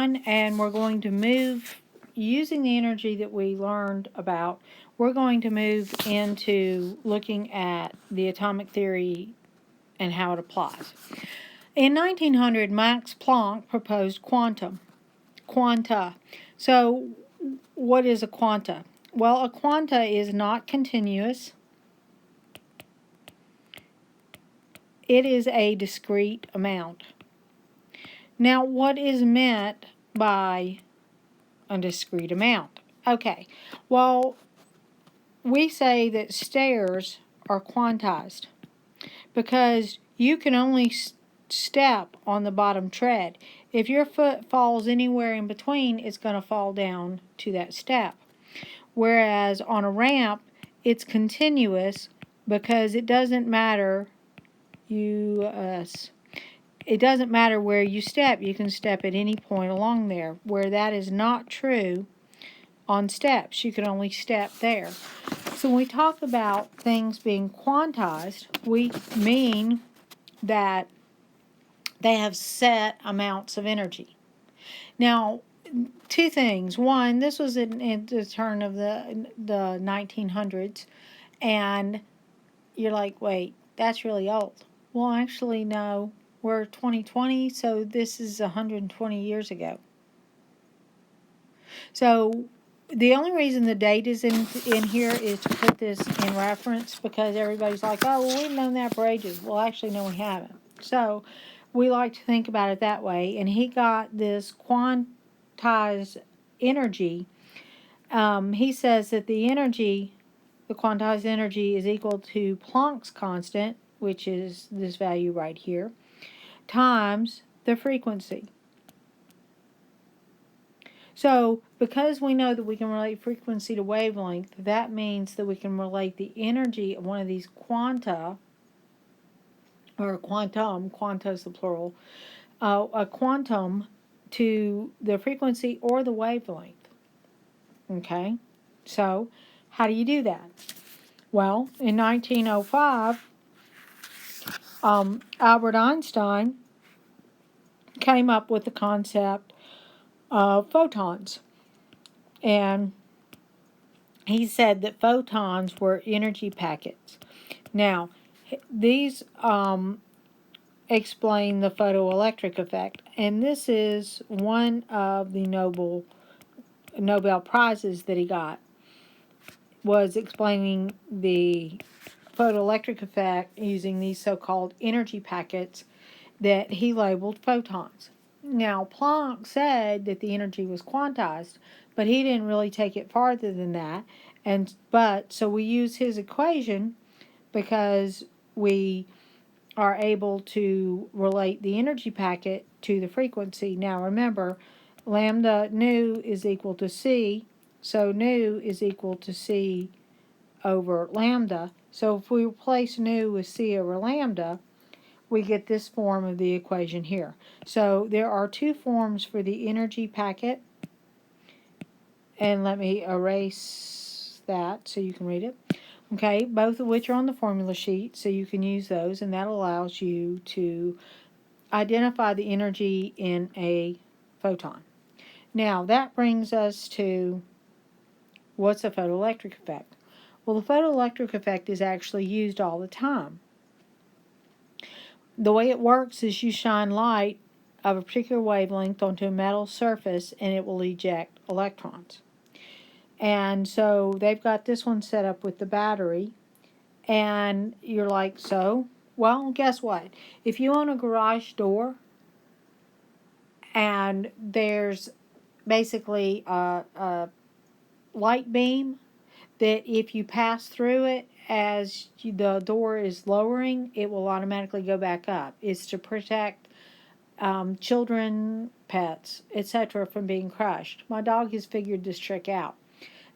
And we're going to move, using the energy that we learned about, we're going to move into looking at the atomic theory and how it applies. In 1900, Max Planck proposed quanta. So, what is a quanta? Well, a quanta is not continuous. It is a discrete amount. Now, what is meant by a discrete amount? Okay, well, we say that stairs are quantized because you can only step on the bottom tread. If your foot falls anywhere in between, it's going to fall down to that step. Whereas on a ramp, it's continuous because it doesn't matter it doesn't matter where you step. You can step at any point along there. Where that is not true on steps. You can only step there. So when we talk about things being quantized, we mean that they have set amounts of energy. Now, two things. One, this was in the turn of the 1900s, and you're like, wait, that's really old. Well, actually, no. We're 2020, so this is 120 years ago. So the only reason the date is in here is to put this in reference because everybody's like, oh, well, we've known that for ages. Well, actually, no, we haven't. So we like to think about it that way. And he got this quantized energy. He says that the quantized energy is equal to Planck's constant, which is this value right here, times the frequency. So, because we know that we can relate frequency to wavelength, that means that we can relate the energy of one of these quanta, or quanta is the plural, a quantum to the frequency or the wavelength. Okay? So, how do you do that? Well, in 1905, Albert Einstein came up with the concept of photons. And he said that photons were energy packets. Now, these explain the photoelectric effect, and this is one of the Nobel Prizes that he got, was explaining the photoelectric effect using these so-called energy packets that he labeled photons. Now, Planck said that the energy was quantized, but he didn't really take it farther than that. So we use his equation because we are able to relate the energy packet to the frequency. Now remember, lambda nu is equal to c, so nu is equal to c over lambda. So if we replace nu with c over lambda, we get this form of the equation here. So there are two forms for the energy packet, and let me erase that so you can read it. Okay, both of which are on the formula sheet, so you can use those, and that allows you to identify the energy in a photon. Now, that brings us to what's a photoelectric effect? Well, the photoelectric effect is actually used all the time. The way it works is you shine light of a particular wavelength onto a metal surface, and it will eject electrons. And so they've got this one set up with the battery, and you're like, so? Well, guess what? If you own a garage door and there's basically a light beam that if you pass through it as the door is lowering, it will automatically go back up. It's to protect children, pets, etc. from being crushed. My dog has figured this trick out.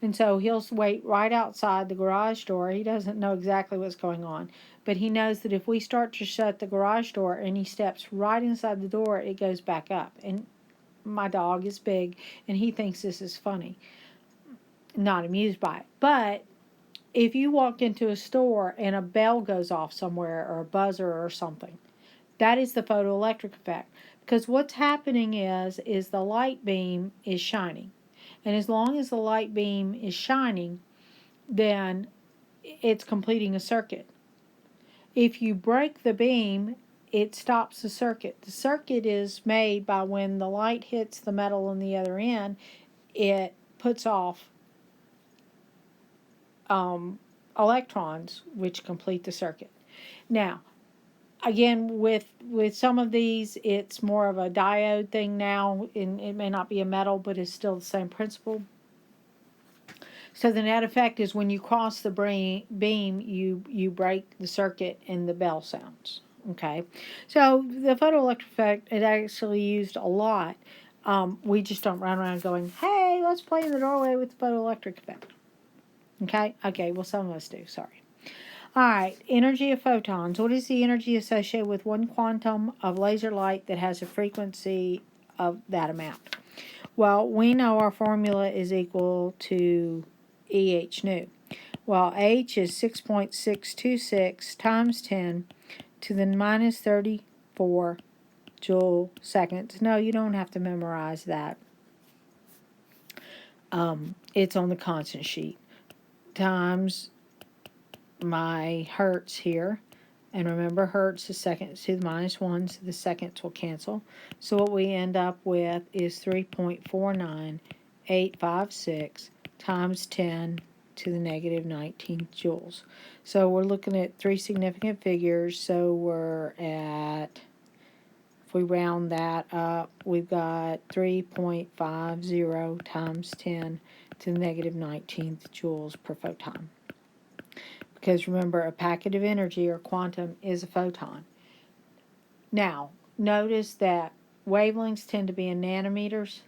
And so he'll wait right outside the garage door. He doesn't know exactly what's going on, but he knows that if we start to shut the garage door and he steps right inside the door, it goes back up. And my dog is big, and he thinks this is funny. Not amused by it. But if you walk into a store and a bell goes off somewhere or a buzzer or something, that is the photoelectric effect. Because what's happening is the light beam is shining. And as long as the light beam is shining, then it's completing a circuit. If you break the beam, it stops the circuit. The circuit is made by when the light hits the metal on the other end, it puts off electrons, which complete the circuit. Now, again, with some of these, it's more of a diode thing now, and it may not be a metal, but it's still the same principle. So the net effect is when you cross the beam, you break the circuit and the bell sounds. Okay, so the photoelectric effect is actually used a lot. We just don't run around going, "Hey, let's play in the doorway with the photoelectric effect." Okay. Well, some of us do. Sorry. All right. Energy of photons. What is the energy associated with one quantum of laser light that has a frequency of that amount? Well, we know our formula is equal to EH nu. Well, H is 6.626 times 10 to the minus 34 joule seconds. No, you don't have to memorize that. It's on the constant sheet. Times my hertz here. And remember, hertz is seconds to the minus 1, so the seconds will cancel. So what we end up with is 3.49856 times 10 to the negative 19 joules. So we're looking at three significant figures. So we're at, if we round that up, we've got 3.50 times 10 to the negative 19th joules per photon. Because remember, a packet of energy, or quantum, is a photon. Now, notice that wavelengths tend to be in nanometers,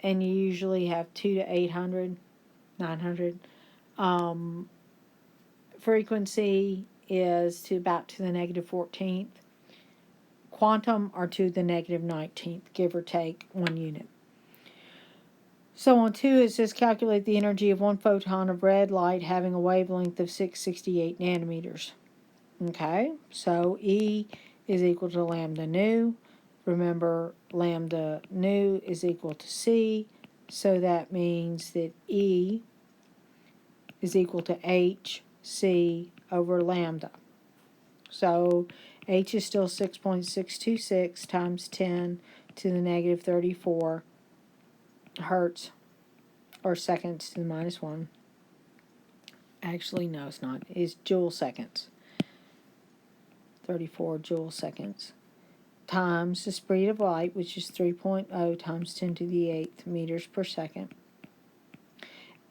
and you usually have 2 to 800, 900. Frequency is to about to the negative 14th. Quantum are to the negative 19th, give or take 1 unit. So on 2, it says calculate the energy of one photon of red light having a wavelength of 668 nanometers. Okay, so E is equal to lambda nu. Remember, lambda nu is equal to C, so that means that E is equal to HC over lambda. So H is still 6.626 times 10 to the negative 34 hertz, or seconds to the minus 1. Actually, no, it's not. It's joule seconds. 34 joule seconds. Times the speed of light, which is 3.0 times 10 to the 8th meters per second.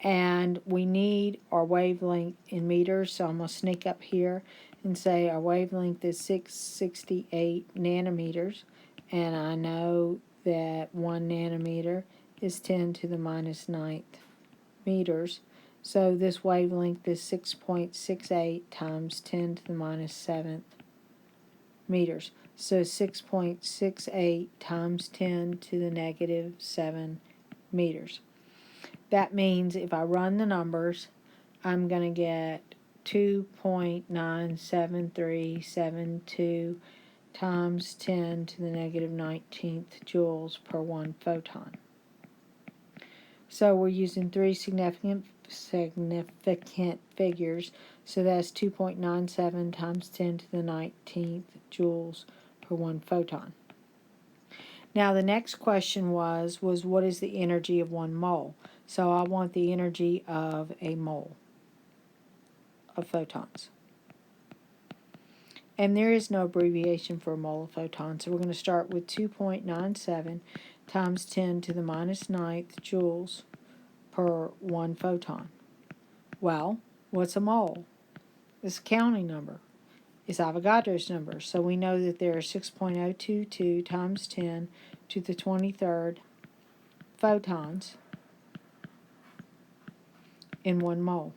And we need our wavelength in meters, so I'm going to sneak up here and say our wavelength is 668 nanometers. And I know that 1 nanometer is 10 to the minus 9th meters. So this wavelength is 6.68 times 10 to the minus 7th meters. So 6.68 times 10 to the negative 7 meters. That means if I run the numbers, I'm going to get 2.97372 times 10 to the negative 19th joules per 1 photon. So we're using three significant figures. So that's 2.97 times 10 to the 19th joules per 1 photon. Now the next question was what is the energy of 1 mole? So I want the energy of a mole of photons. And there is no abbreviation for a mole of photons. So we're going to start with 2.97 times 10 to the minus 9th joules per 1 photon. Well, what's a mole? It's a counting number. It's Avogadro's number. So we know that there are 6.022 times 10 to the 23rd photons in 1 mole.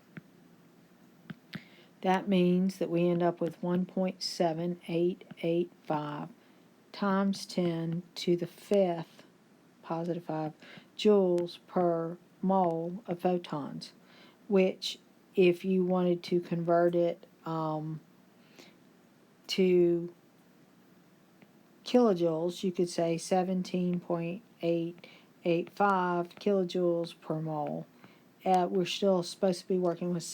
That means that we end up with 1.7885 times 10 to the 5th, positive 5, joules per mole of photons, which if you wanted to convert it to kilojoules, you could say 17.885 kilojoules per mole. We're still supposed to be working with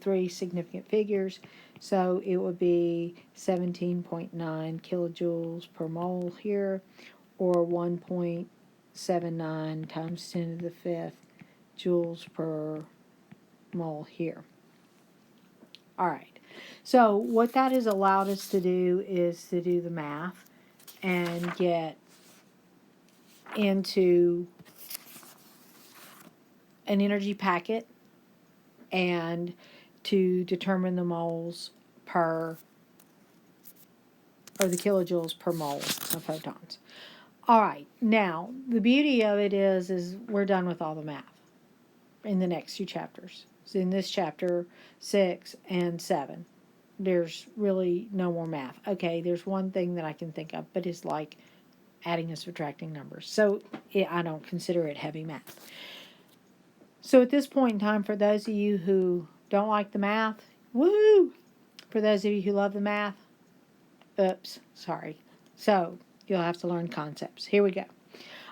three significant figures, so it would be 17.9 kilojoules per mole here, or 1.79 times 10 to the fifth joules per mole here. All right, so what that has allowed us to do is to do the math and get into an energy packet and to determine the moles per, or the kilojoules per mole of photons. All right, now the beauty of it is we're done with all the math in the next two chapters. So in this chapter 6 and 7, there's really no more math. Okay, there's one thing that I can think of, but it's like adding and subtracting numbers. So I don't consider it heavy math. So at this point in time, for those of you who don't like the math, woo! For those of you who love the math, oops, sorry. So you'll have to learn concepts. Here we go.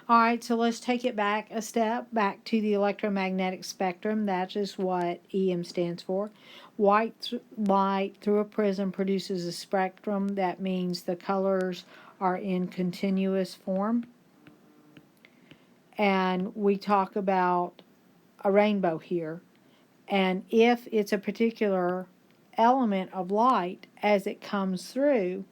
All right, so let's take it back a step, back to the electromagnetic spectrum. That is what EM stands for. White light through a prism produces a spectrum. That means the colors are in continuous form. And we talk about a rainbow here. And if it's a particular element of light as it comes through,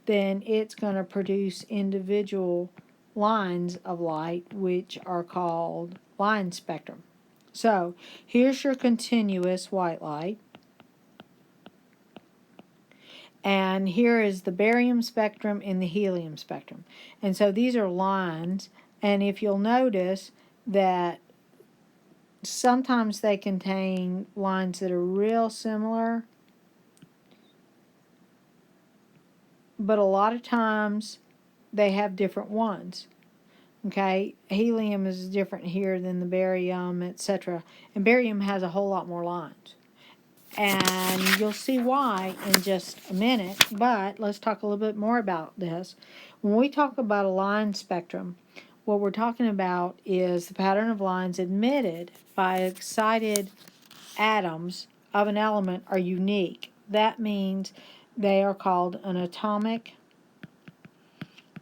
then it's going to produce individual lines of light, which are called line spectrum. So here's your continuous white light. And here is the barium spectrum and the helium spectrum. And so these are lines. And if you'll notice that sometimes they contain lines that are real similar, but a lot of times they have different ones. Okay, helium is different here than the barium, etc. And barium has a whole lot more lines. And you'll see why in just a minute, but let's talk a little bit more about this. When we talk about a line spectrum, what we're talking about is the pattern of lines emitted by excited atoms of an element are unique. That means they are called an atomic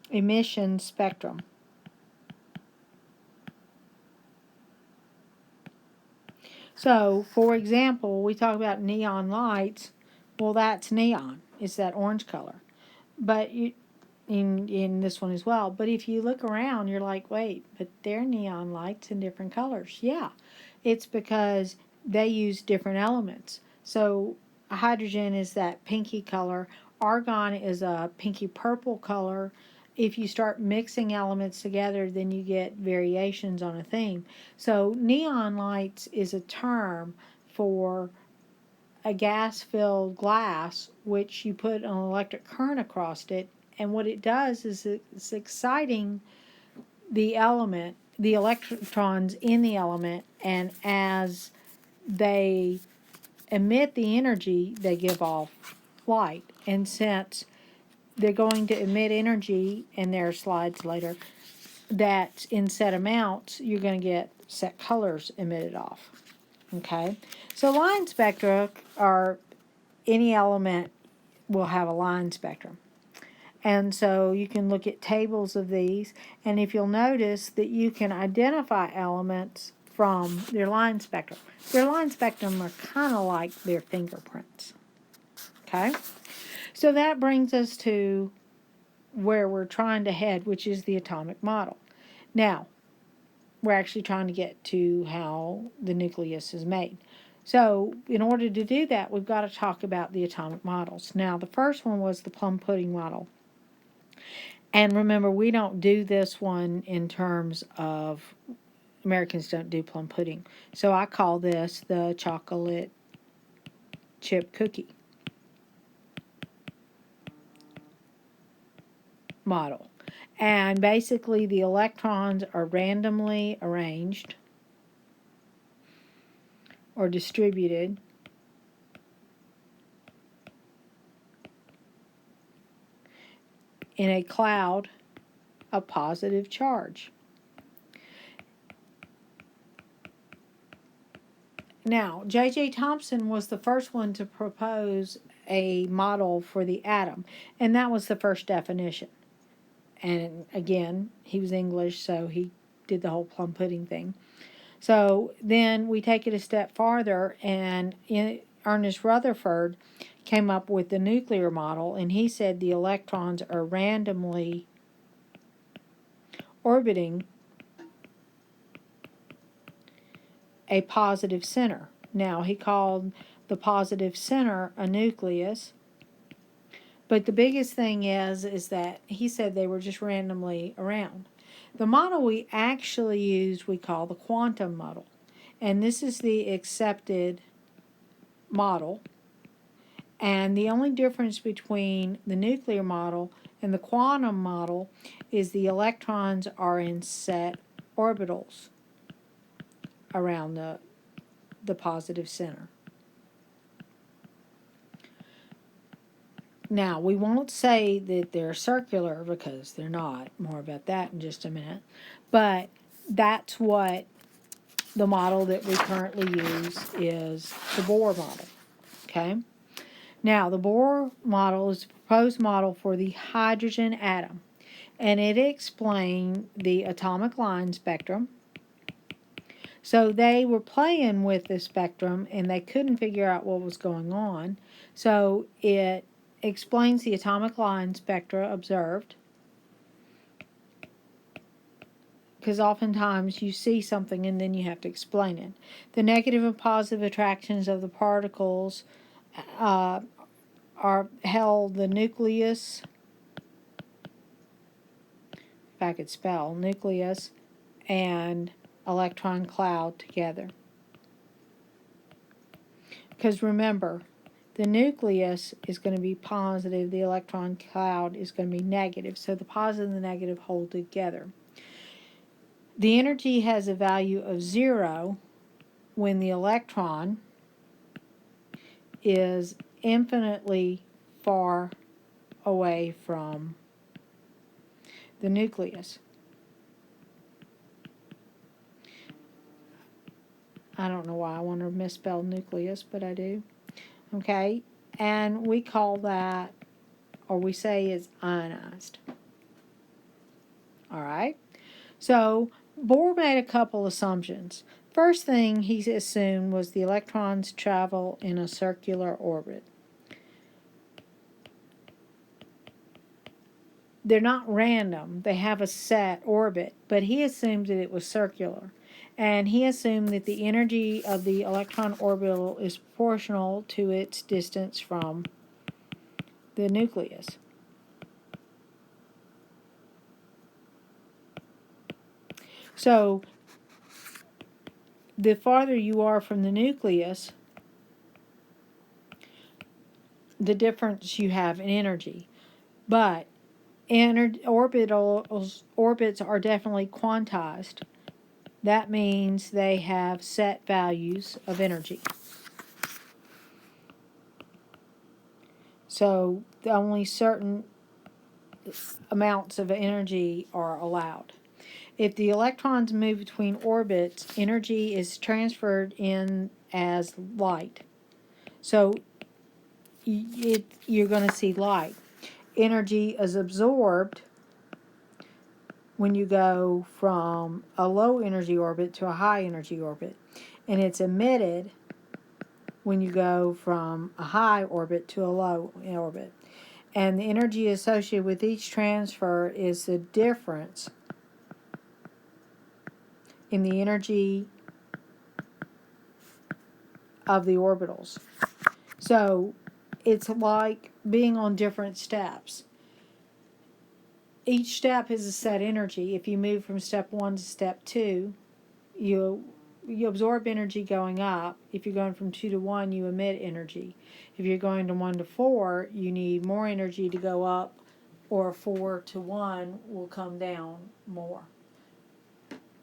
emission spectrum. So, for example, we talk about neon lights. Well, that's neon. It's that orange color. But in this one as well. But if you look around, you're like, wait, but they're neon lights in different colors. Yeah, it's because they use different elements. So hydrogen is that pinky color. Argon is a pinky purple color. If you start mixing elements together, then you get variations on a theme. So neon lights is a term for a gas-filled glass, which you put an electric current across it, and what it does is it's exciting the element, the electrons in the element, and as they emit the energy, they give off light. And since they're going to emit energy, and there are slides later, that in set amounts, you're going to get set colors emitted off. Okay? So line spectra are any element will have a line spectrum. And so you can look at tables of these, and if you'll notice that you can identify elements from their line spectrum. Their line spectrum are kind of like their fingerprints. Okay? So that brings us to where we're trying to head, which is the atomic model. Now, we're actually trying to get to how the nucleus is made. So in order to do that, we've got to talk about the atomic models. Now, the first one was the plum pudding model. And remember, we don't do this one in terms of, Americans don't do plum pudding. So I call this the chocolate chip cookie model. And basically, the electrons are randomly arranged or distributed in a cloud of positive charge. Now, J.J. Thomson was the first one to propose a model for the atom, and that was the first definition. And again, he was English, so he did the whole plum pudding thing. So then we take it a step farther, and Ernest Rutherford came up with the nuclear model, and he said the electrons are randomly orbiting a positive center. Now, he called the positive center a nucleus, but the biggest thing is that he said they were just randomly around. The model we actually use we call the quantum model, and this is the accepted model. And the only difference between the nuclear model and the quantum model is the electrons are in set orbitals around the positive center. Now, we won't say that they're circular because they're not. More about that in just a minute. But that's what the model that we currently use is the Bohr model. Okay? Now, the Bohr model is a proposed model for the hydrogen atom, and it explained the atomic line spectrum. So they were playing with the spectrum, and they couldn't figure out what was going on. So it explains the atomic line spectra observed, because oftentimes you see something and then you have to explain it. The negative and positive attractions of the particles are held the nucleus, if I could spell, nucleus and electron cloud together. Because remember, the nucleus is going to be positive, the electron cloud is going to be negative, so the positive and the negative hold together. The energy has a value of 0 when the electron is infinitely far away from the nucleus. I don't know why I want to misspell nucleus, but I do. Okay, and we call that, or we say it's ionized. All right, so Bohr made a couple assumptions. First thing he assumed was the electrons travel in a circular orbit. They're not random, they have a set orbit, but he assumed that it was circular. And he assumed that the energy of the electron orbital is proportional to its distance from the nucleus. So, the farther you are from the nucleus, the difference you have in energy. But orbits are definitely quantized. That means they have set values of energy. So only certain amounts of energy are allowed. If the electrons move between orbits, energy is transferred in as light. So you're going to see light. Energy is absorbed when you go from a low energy orbit to a high energy orbit, and it's emitted when you go from a high orbit to a low orbit. And the energy associated with each transfer is the difference in the energy of the orbitals. So it's like being on different steps. Each step is a set energy. If you move from step 1 to step 2, you absorb energy going up. If you're going from 2 to 1, you emit energy. If you're going to 1 to 4, you need more energy to go up, or 4 to 1 will come down more.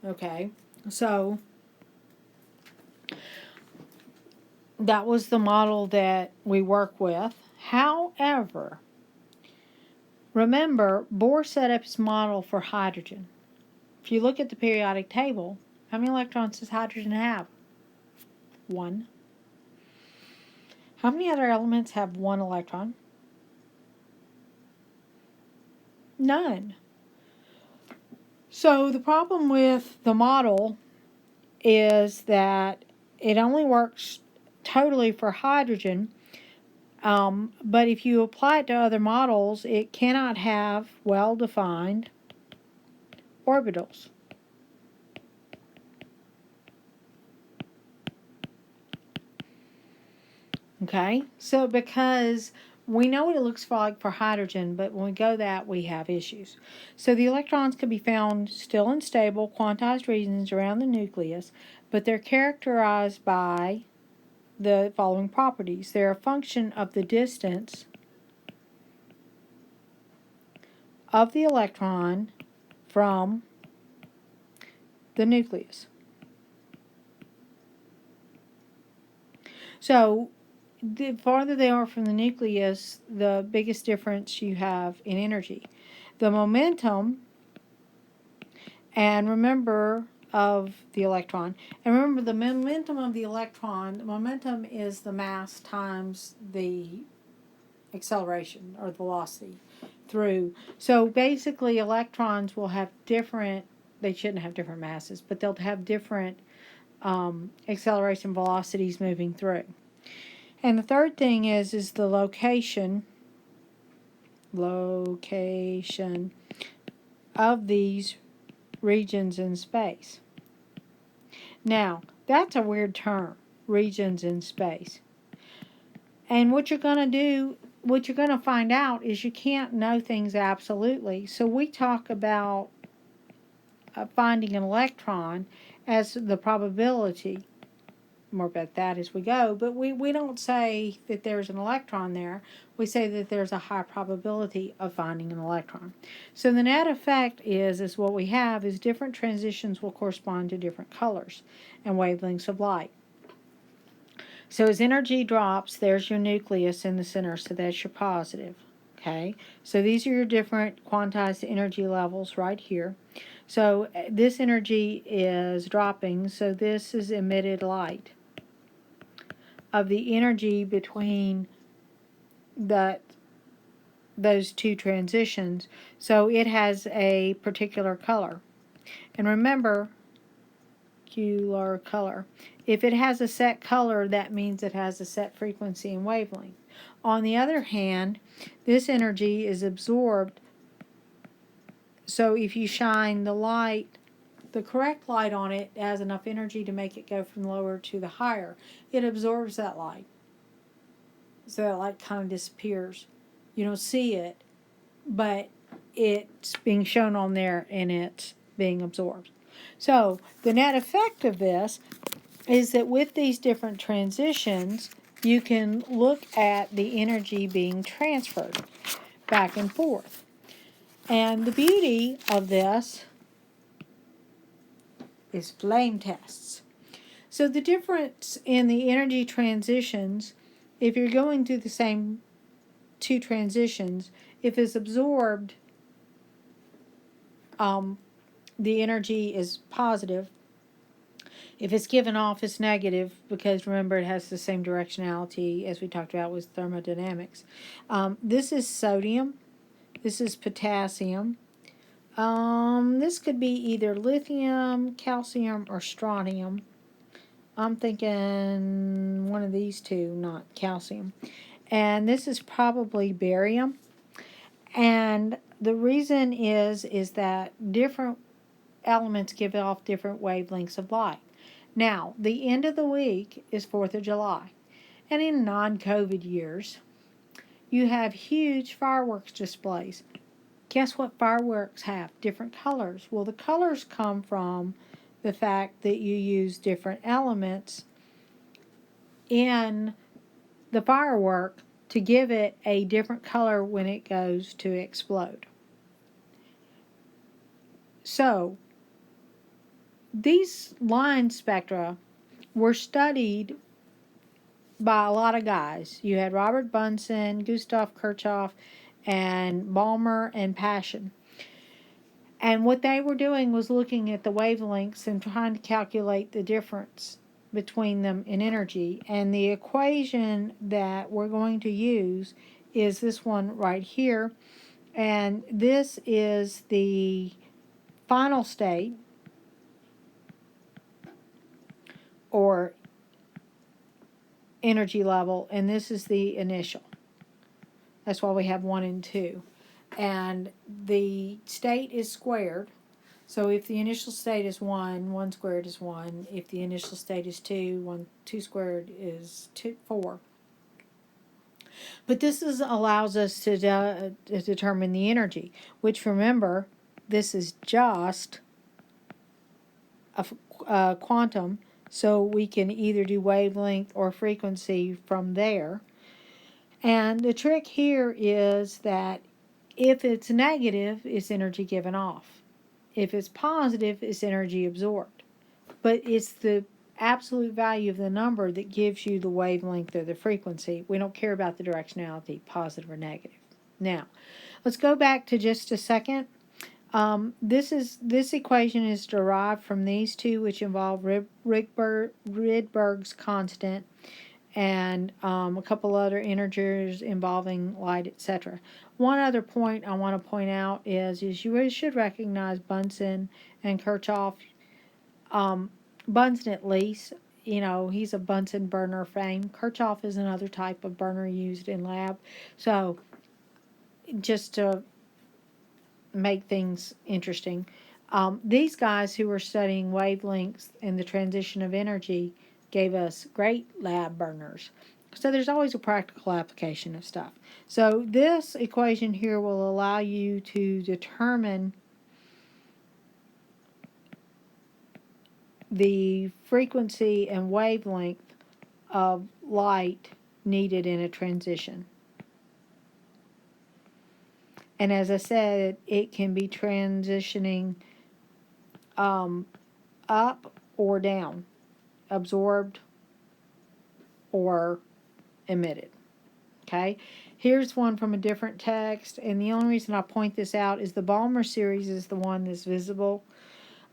Okay, so that was the model that we work with. However, Remember, Bohr set up his model for hydrogen. If you look at the periodic table, how many electrons does hydrogen have? 1. How many other elements have 1 electron? None. So the problem with the model is that it only works totally for hydrogen, but if you apply it to other models, it cannot have well-defined orbitals. Okay, so because we know what it looks like for hydrogen, but when we go that, we have issues. So the electrons can be found still in stable, quantized regions around the nucleus, but they're characterized by the following properties. They're a function of the distance of the electron from the nucleus. So the farther they are from the nucleus, the biggest difference you have in energy. The momentum, and remember, of the electron. And remember, the momentum of the electron, the momentum is the mass times the acceleration or the velocity through. So basically, electrons will have different, they shouldn't have different masses, but they'll have different acceleration velocities moving through. And the third thing is the location of these regions in space. Now, that's a weird term, regions in space. And what you're going to find out is you can't know things absolutely. So we talk about finding an electron as the probability. More about that as we go, but we don't say that there's an electron there. We say that there's a high probability of finding an electron. So the net effect is what we have is different transitions will correspond to different colors and wavelengths of light. So as energy drops, there's your nucleus in the center, so that's your positive. Okay, so these are your different quantized energy levels right here. So this energy is dropping, so this is emitted light of the energy between those two transitions. So it has a particular color. And remember, color. If it has a set color, that means it has a set frequency and wavelength. On the other hand, this energy is absorbed. So if you shine the light, the correct light on it has enough energy to make it go from lower to the higher. It absorbs that light. So that light kind of disappears. You don't see it, but it's being shown on there and it's being absorbed. So the net effect of this is that with these different transitions, you can look at the energy being transferred back and forth. And the beauty of this is flame tests. So the difference in the energy transitions, if you're going through the same two transitions, if it's absorbed, the energy is positive. If it's given off, it's negative, because remember, it has the same directionality as we talked about with thermodynamics. This is sodium. This is potassium. This could be either lithium, calcium, or strontium. I'm thinking one of these two, not calcium. And this is probably barium. And the reason is that different elements give off different wavelengths of light. Now, the end of the week is 4th of July. And in non-COVID years, you have huge fireworks displays. Guess what fireworks have? Different colors. Well, the colors come from the fact that you use different elements in the firework to give it a different color when it goes to explode. So, these line spectra were studied by a lot of guys. You had Robert Bunsen, Gustav Kirchhoff, and Balmer and Passion. And what they were doing was looking at the wavelengths and trying to calculate the difference between them in energy. And the equation that we're going to use is this one right here. And this is the final state, or energy level, and this is the initial. That's why we have 1 and 2. And the state is squared. So if the initial state is 1, 1 squared is 1. If the initial state is 2, 2 squared is 4. But this allows us to determine the energy, which, remember, this is just a quantum, so we can either do wavelength or frequency from there. And the trick here is that if it's negative, it's energy given off. If it's positive, it's energy absorbed. But it's the absolute value of the number that gives you the wavelength or the frequency. We don't care about the directionality, positive or negative. Now, let's go back to just a second. This equation is derived from these two, which involve Rydberg's constant and a couple other integers involving light, etc. One other point I want to point out is you should recognize Bunsen and Kirchhoff. Bunsen, at least, he's a Bunsen burner fame. Kirchhoff is another type of burner used in lab. So, just to make things interesting, these guys who were studying wavelengths and the transition of energy gave us great lab burners. So there's always a practical application of stuff. So this equation here will allow you to determine the frequency and wavelength of light needed in a transition. And as I said, it can be transitioning up or down, absorbed or emitted. Okay, here's one from a different text, and the only reason I point this out is the Balmer series is the one that's visible.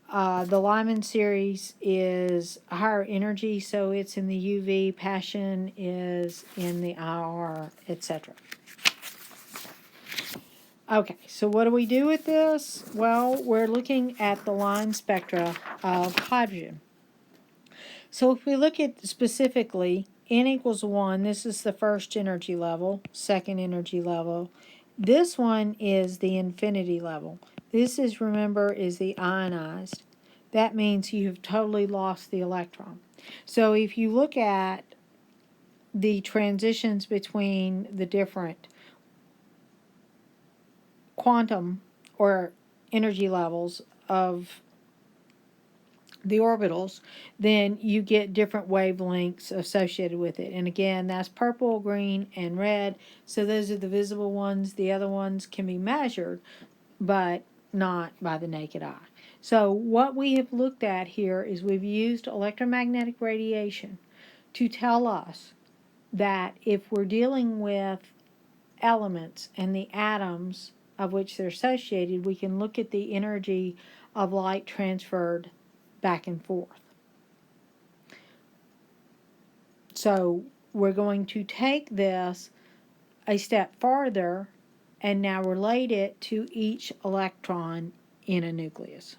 The Lyman series is higher energy, so it's in the UV. Passion is in the IR, etc. Okay, so what do we do with this? Well, we're looking at the line spectra of hydrogen. So if we look at specifically n equals 1, this is the first energy level, second energy level. This one is the infinity level. This is, remember, is the ionized. That means you've totally lost the electron. So if you look at the transitions between the different quantum or energy levels of the orbitals, then you get different wavelengths associated with it. And again, that's purple, green, and red. So those are the visible ones. The other ones can be measured, but not by the naked eye. So what we have looked at here is we've used electromagnetic radiation to tell us that if we're dealing with elements and the atoms of which they're associated, we can look at the energy of light transferred back and forth. So we're going to take this a step farther and now relate it to each electron in a nucleus.